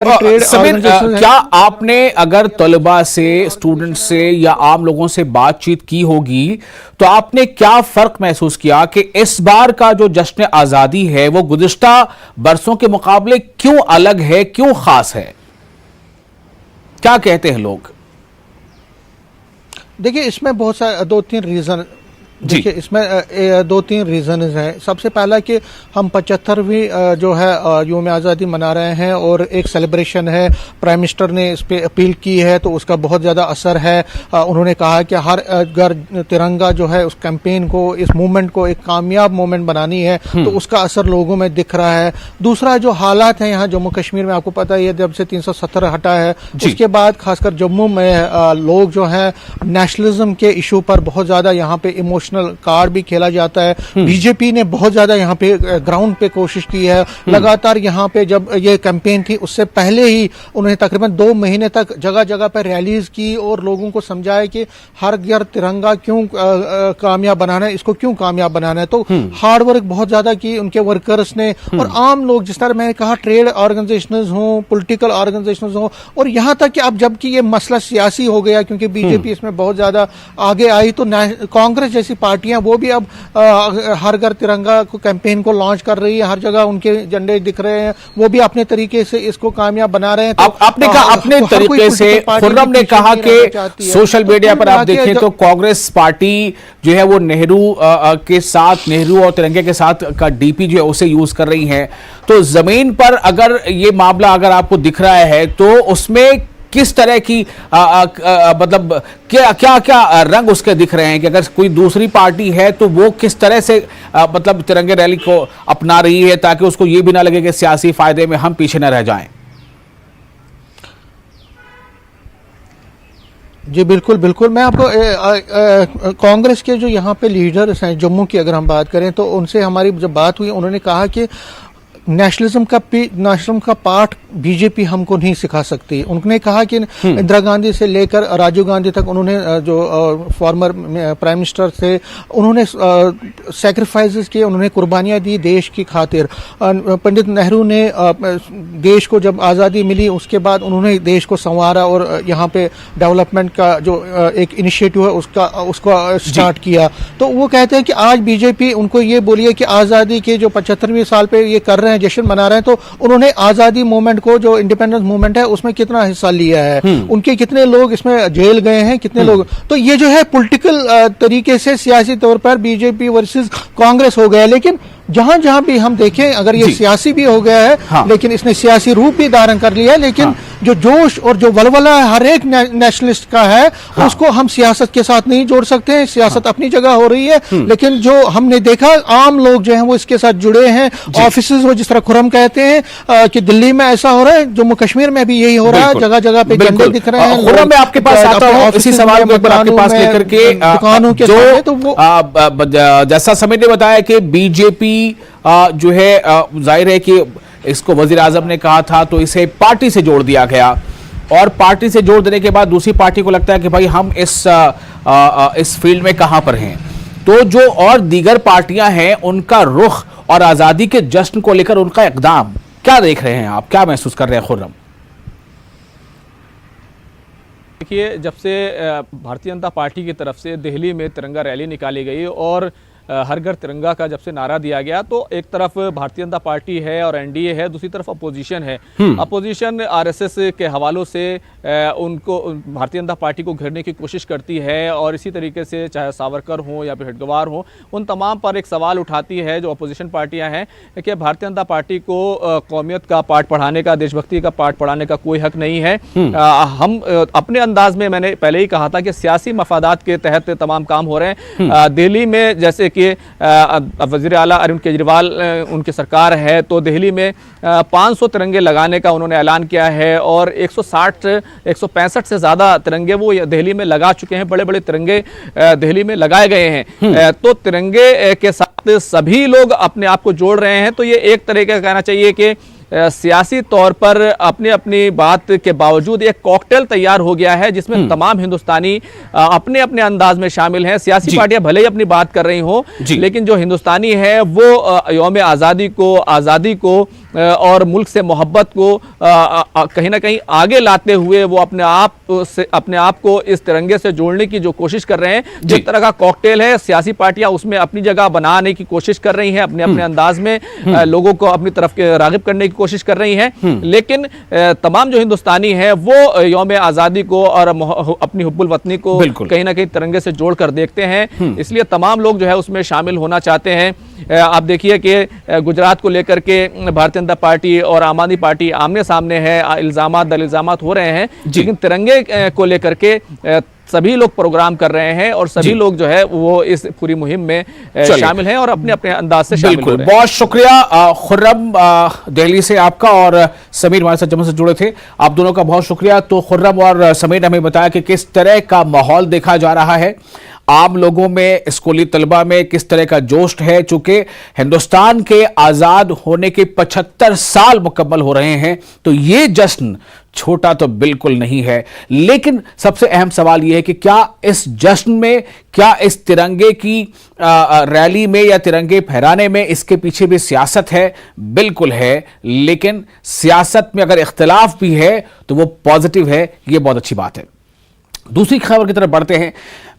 समीर, क्या आपने अगर तलबा से, स्टूडेंट से या आम लोगों से बातचीत की होगी तो आपने क्या फर्क महसूस किया कि इस बार का जो जश्न आजादी है वो गुज़िश्ता बरसों के मुकाबले क्यों अलग है, क्यों खास है? क्या कहते हैं लोग? देखिए, इसमें बहुत सारे दो तीन रीजन देखिए इसमें दो तीन रीजन हैं। सबसे पहला कि हम 75वीं जो है यौम आज़ादी मना रहे हैं और एक सेलिब्रेशन है। प्राइम मिनिस्टर ने इस पे अपील की है तो उसका बहुत ज़्यादा असर है। उन्होंने कहा कि हर घर तिरंगा जो है, उस कैंपेन को, इस मूवमेंट को एक कामयाब मूवमेंट बनानी है, तो उसका असर लोगों में दिख रहा है। दूसरा जो हालात हैं यहाँ जम्मू कश्मीर में, आपको पता ही है जब से 370 हटा है उसके बाद खासकर जम्मू में लोग जो है नेशनलिज्म के इशू पर बहुत ज़्यादा यहाँ पे इमोशनल कार्ड भी खेला जाता है। बीजेपी ने बहुत ज्यादा यहाँ पे ग्राउंड पे कोशिश की है। लगातार यहाँ पे जब ये कैंपेन थी उससे पहले ही उन्होंने तकरीबन 2 महीने तक जगह जगह पर रैलीज की और लोगों को समझाया कि हर घर तिरंगा क्यों कामयाब बनाना है, इसको क्यों कामयाब बनाना है। तो हार्ड वर्क बहुत ज्यादा की उनके वर्कर्स ने और आम लोग, जिस तरह मैंने कहा, ट्रेड ऑर्गेनाइजेशंस हों, पॉलिटिकल ऑर्गेनाइजेशंस हों, और यहाँ तक कि अब जबकि ये मसला सियासी हो गया क्योंकि बीजेपी इसमें बहुत ज्यादा आगे आई, तो कांग्रेस जैसी पार्टियां वो भी अब हर घर तिरंगा को कैंपेन को लॉन्च कर रही है। हर जगह उनके झंडे दिख रहे हैं, वो भी अपने तरीके से इसको कामयाब बना रहे हैं। तो आपने कहा अपने तरीके से, खुर्रम ने कहा कि सोशल मीडिया पर आप देखें तो कांग्रेस पार्टी जो है वो नेहरू के साथ, नेहरू और तिरंगे के साथ का डीपी जो है उसे यूज कर रही है। तो जमीन पर अगर ये मामला अगर आपको दिख रहा है तो उसमें किस तरह की मतलब क्या क्या क्या रंग उसके दिख रहे हैं कि अगर कोई दूसरी पार्टी है तो वो किस तरह से मतलब तिरंगे रैली को अपना रही है ताकि उसको ये भी ना लगे कि सियासी फायदे में हम पीछे न रह जाएं? जी बिल्कुल बिल्कुल। मैं आपको कांग्रेस के जो यहाँ पे लीडर्स हैं जम्मू की अगर हम बात करें तो उनसे हमारी जब बात हुई, उन्होंने कहा कि नेशनलिज्म का पाठ बीजेपी हमको नहीं सिखा सकती। उन्होंने कहा कि इंदिरा गांधी से लेकर राजीव गांधी तक, उन्होंने जो फॉर्मर प्राइम मिनिस्टर थे, उन्होंने सैक्रिफाइसेस किए, उन्होंने कुर्बानियां दी देश की खातिर। पंडित नेहरू ने देश को जब आज़ादी मिली उसके बाद उन्होंने देश को संवारा और यहाँ पे डेवलपमेंट का जो एक इनिशिएटिव है उसको स्टार्ट किया। तो वो कहते हैं कि आज बीजेपी उनको ये बोलिए कि आज़ादी के जो 75वें साल पे ये कर रहे हैं, जश्न मना रहे हैं, तो उन्होंने आजादी मूवमेंट को, जो इंडिपेंडेंस मूवमेंट है, उसमें कितना हिस्सा लिया है, उनके कितने लोग इसमें जेल गए हैं, कितने लोग। तो ये जो है पॉलिटिकल तरीके से सियासी तौर पर बीजेपी वर्सेस कांग्रेस हो गया। लेकिन जहां जहां भी हम देखें, अगर ये सियासी भी हो गया है लेकिन इसने सियासी रूप भी धारण कर लिया है, लेकिन जो जोश और जो वलवला है हर एक नेशनलिस्ट का है, उसको हम सियासत के साथ नहीं जोड़ सकते हैं। सियासत अपनी जगह हो रही है, लेकिन जो हमने देखा आम लोग जो हैं वो इसके साथ जुड़े हैं। ऑफिसेज वो, जिस तरह खुर्रम कहते हैं कि दिल्ली में ऐसा हो रहा है, जम्मू कश्मीर में भी यही हो रहा है, जगह जगह पे झंडे दिख रहे हैं। खुर्रम, मैं आपके पास आता हूं इसी सवाल को आपके पास लेकर के, दुकानों के जो तो वो जैसा समय ने बताया कि बीजेपी जो है जाहिर है कि इसको वजीर आजम ने कहा था तो इसे पार्टी से जोड़ दिया गया, और पार्टी से जोड़ देने के बाद दूसरी पार्टी को लगता है कि भाई हम इस फील्ड में कहां पर हैं। तो जो और दीगर पार्टियां हैं उनका रुख और आजादी के जश्न को लेकर उनका इकदाम क्या देख रहे हैं आप, क्या महसूस कर रहे हैं खुर्रम? देखिए, जब से भारतीय जनता पार्टी की तरफ से दिल्ली में तिरंगा रैली निकाली गई और हर घर तिरंगा का जब से नारा दिया गया, तो एक तरफ भारतीय जनता पार्टी है और एनडीए है, दूसरी तरफ अपोजिशन है। अपोजिशन आरएसएस के हवालों से उनको, भारतीय जनता पार्टी को घेरने की कोशिश करती है और इसी तरीके से चाहे सावरकर हो या फिर हेडगेवार हो, उन तमाम पर एक सवाल उठाती है जो अपोजिशन पार्टियां हैं कि भारतीय जनता पार्टी को कौमियत का पाठ पढ़ाने का, देशभक्ति का पाठ पढ़ाने का कोई हक नहीं है। हम अपने अंदाज में, मैंने पहले ही कहा था कि सियासी मफादात के तहत तमाम काम हो रहे हैं। दिल्ली में जैसे कि वज़ीर आला अरविंद केजरीवाल उनकी सरकार है, तो दिल्ली में 500 तिरंगे लगाने का उन्होंने ऐलान किया है और 165 से ज़्यादा तिरंगे वो दिल्ली में लगा चुके हैं। बड़े बड़े तिरंगे दिल्ली में लगाए गए हैं। तो तिरंगे के साथ सभी लोग अपने आप को जोड़ रहे हैं। तो ये एक तरीके का कहना चाहिए कि सियासी तौर पर अपनी अपनी बात के बावजूद एक कॉकटेल तैयार हो गया है जिसमें तमाम हिंदुस्तानी अपने अपने अंदाज में शामिल हैं। सियासी पार्टियां भले ही अपनी बात कर रही हो, लेकिन जो हिंदुस्तानी है वो यौम आज़ादी को और मुल्क से मोहब्बत को कहीं ना कहीं आगे लाते हुए वो अपने आप को इस तिरंगे से जोड़ने की जो कोशिश कर रहे हैं, जिस तरह का कॉकटेल है, सियासी पार्टियां उसमें अपनी जगह बनाने की कोशिश कर रही हैं, अपने अपने अंदाज में लोगों को अपनी तरफ रागिब करने की कोशिश कर रही हैं। लेकिन तमाम जो हिंदुस्तानी हैं वो यौम आज़ादी को और अपनी हुब्बुल वतनी को कहीं ना कहीं तिरंगे से जोड़कर देखते हैं, इसलिए तमाम लोग जो है उसमें शामिल होना चाहते हैं। आप देखिए कि गुजरात को लेकर के भारतीय जनता पार्टी और आम आदमी पार्टी आमने सामने है, इल्जामात हो रहे हैं, लेकिन तिरंगे को लेकर के सभी लोग प्रोग्राम कर रहे हैं और सभी लोग जो है वो इस पूरी मुहिम में शामिल हैं और अपने अपने अंदाज से शामिल हो रहे हैं। बहुत शुक्रिया खुर्रम, दिल्ली से आपका, और समीर हमारे साथ जम्मू से जुड़े थे, आप दोनों का बहुत शुक्रिया। तो खुर्रम और समीर ने हमें बताया कि किस तरह का माहौल देखा जा रहा है, आम लोगों में, स्कूली तलबा में किस तरह का जोश है। चूंकि हिंदुस्तान के आजाद होने के 75 साल मुकम्मल हो रहे हैं, तो ये जश्न छोटा तो बिल्कुल नहीं है। लेकिन सबसे अहम सवाल यह है कि क्या इस जश्न में, क्या इस तिरंगे की रैली में या तिरंगे फहराने में इसके पीछे भी सियासत है? बिल्कुल है, लेकिन सियासत में अगर इख्तिलाफ भी है तो वो पॉजिटिव है, ये बहुत अच्छी बात है। दूसरी खबर की तरफ बढ़ते हैं।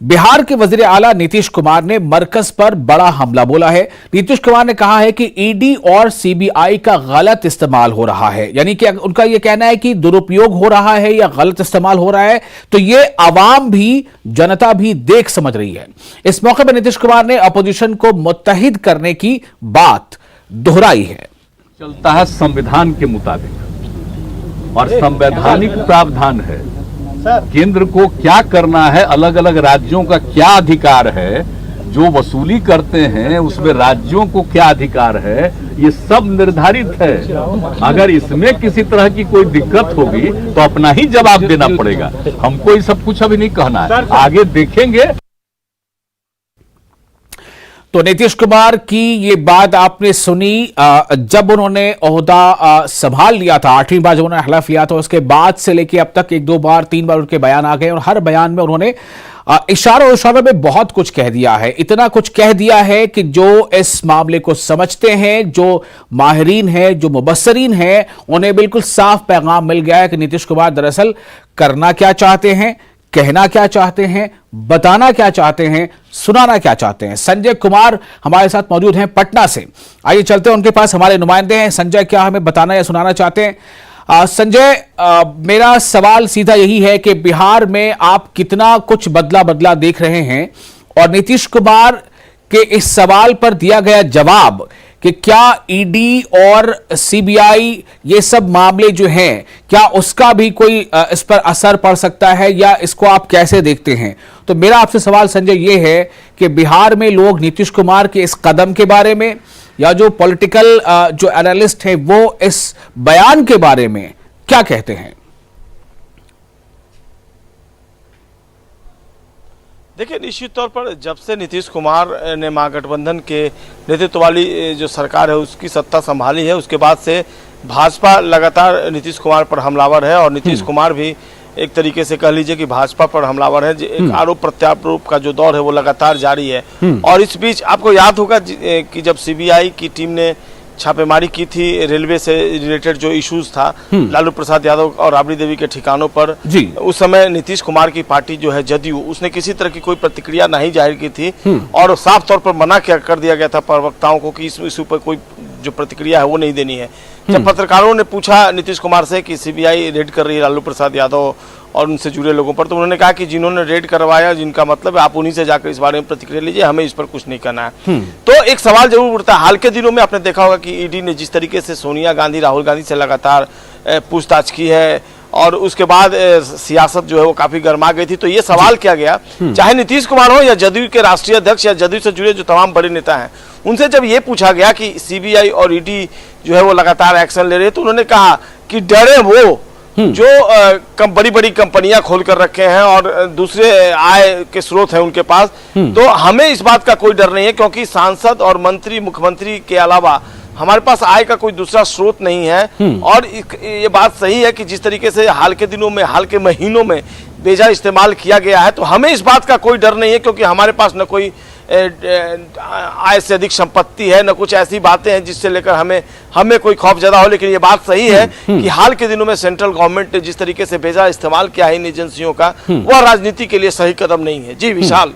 बिहार के वजीर आला नीतीश कुमार ने मरकज पर बड़ा हमला बोला है। नीतीश कुमार ने कहा है कि ईडी और सीबीआई का गलत इस्तेमाल हो रहा है, यानी कि उनका यह कहना है कि दुरुपयोग हो रहा है या गलत इस्तेमाल हो रहा है, तो यह आवाम भी, जनता भी देख समझ रही है। इस मौके पर नीतीश कुमार ने अपोजिशन को मुत्तहिद करने की बात दोहराई है। चलता है संविधान के मुताबिक और संवैधानिक प्रावधान है, केंद्र को क्या करना है, अलग अलग राज्यों का क्या अधिकार है, जो वसूली करते हैं उसमें राज्यों को क्या अधिकार है, ये सब निर्धारित है। अगर इसमें किसी तरह की कोई दिक्कत होगी तो अपना ही जवाब देना पड़ेगा। हमको ये सब कुछ अभी नहीं कहना है, आगे देखेंगे। तो नीतीश कुमार की ये बात आपने सुनी जब उन्होंने ओहदा संभाल लिया था, 8वीं बार जब उन्होंने हलफ लिया था, उसके बाद से लेके अब तक 1-2 बार 3 बार उनके बयान आ गए और हर बयान में उन्होंने इशारों में बहुत कुछ कह दिया है। इतना कुछ कह दिया है कि जो इस मामले को समझते हैं, जो माहिरीन हैं, जो मुबस्सरीन हैं, उन्हें बिल्कुल साफ पैगाम मिल गया है कि नीतीश कुमार दरअसल करना क्या चाहते हैं, कहना क्या चाहते हैं, बताना क्या चाहते हैं, सुनाना क्या चाहते हैं। संजय कुमार हमारे साथ मौजूद हैं पटना से, आइए चलते हैं उनके पास, हमारे नुमाइंदे हैं। संजय, क्या हमें बताना या सुनाना चाहते हैं? संजय, मेरा सवाल सीधा यही है कि बिहार में आप कितना कुछ बदला देख रहे हैं, और नीतीश कुमार के इस सवाल पर दिया गया जवाब कि क्या ईडी और सीबीआई ये सब मामले जो हैं, क्या उसका भी कोई इस पर असर पड़ सकता है, या इसको आप कैसे देखते हैं? तो मेरा आपसे सवाल संजय ये है कि बिहार में लोग नीतीश कुमार के इस कदम के बारे में, या जो पॉलिटिकल जो एनालिस्ट है वो इस बयान के बारे में क्या कहते हैं? देखिए, निश्चित तौर पर जब से नीतीश कुमार ने महागठबंधन के नेतृत्व वाली जो सरकार है उसकी सत्ता संभाली है, उसके बाद से भाजपा लगातार नीतीश कुमार पर हमलावर है, और नीतीश कुमार भी एक तरीके से कह लीजिए कि भाजपा पर हमलावर है। एक आरोप प्रत्यारोप का जो दौर है वो लगातार जारी है। और इस बीच आपको याद होगा कि जब सीबीआई की टीम ने छापेमारी की थी रेलवे से रिलेटेड जो इश्यूज था लालू प्रसाद यादव और राबड़ी देवी के ठिकानों पर, उस समय नीतीश कुमार की पार्टी जो है जदयू, उसने किसी तरह की कोई प्रतिक्रिया नहीं जाहिर की थी, और साफ तौर पर मना कर दिया गया था प्रवक्ताओं को कि इस इशू पर कोई जो प्रतिक्रिया है वो नहीं देनी है। जब पत्रकारों ने पूछा नीतीश कुमार से कि सीबीआई रेड कर रही है लालू प्रसाद यादव और उनसे जुड़े लोगों पर, तो उन्होंने कहा कि जिन्होंने रेड करवाया, जिनका मतलब है, आप उन्हीं से जाकर इस बारे में प्रतिक्रिया लीजिए, हमें इस पर कुछ नहीं करना है। तो एक सवाल जरूर उठता है। हाल के दिनों में आपने देखा होगा कि ईडी ने जिस तरीके से सोनिया गांधी, राहुल गांधी से लगातार पूछताछ की है, और उसके बाद सियासत जो है वो काफी गर्मा गई थी। तो ये सवाल किया गया, चाहे नीतीश कुमार हो या जदयू के राष्ट्रीय अध्यक्ष या जदयू से जुड़े जो तमाम बड़े नेता हैं, उनसे जब ये पूछा गया कि सीबीआई और ईडी जो है वो लगातार एक्शन ले रहे हैं, तो उन्होंने कहा कि डरे वो जो बड़ी बड़ी कंपनियां खोल कर रखे हैं और दूसरे आय के स्रोत हैं उनके पास, तो हमें इस बात का कोई डर नहीं है, क्योंकि सांसद और मंत्री, मुख्यमंत्री के अलावा हमारे पास आय का कोई दूसरा स्रोत नहीं है। और ये बात सही है कि जिस तरीके से हाल के दिनों में, हाल के महीनों में बेजा इस्तेमाल किया गया है, तो हमें इस बात का कोई डर नहीं है, क्योंकि हमारे पास न कोई आय से अधिक संपत्ति है, न कुछ ऐसी बातें हैं जिससे लेकर हमें कोई खौफ ज्यादा हो। लेकिन ये बात सही है कि हाल के दिनों में सेंट्रल गवर्नमेंट ने जिस तरीके से भेजा इस्तेमाल किया है इन एजेंसियों का, वह राजनीति के लिए सही कदम नहीं है। जी विशाल।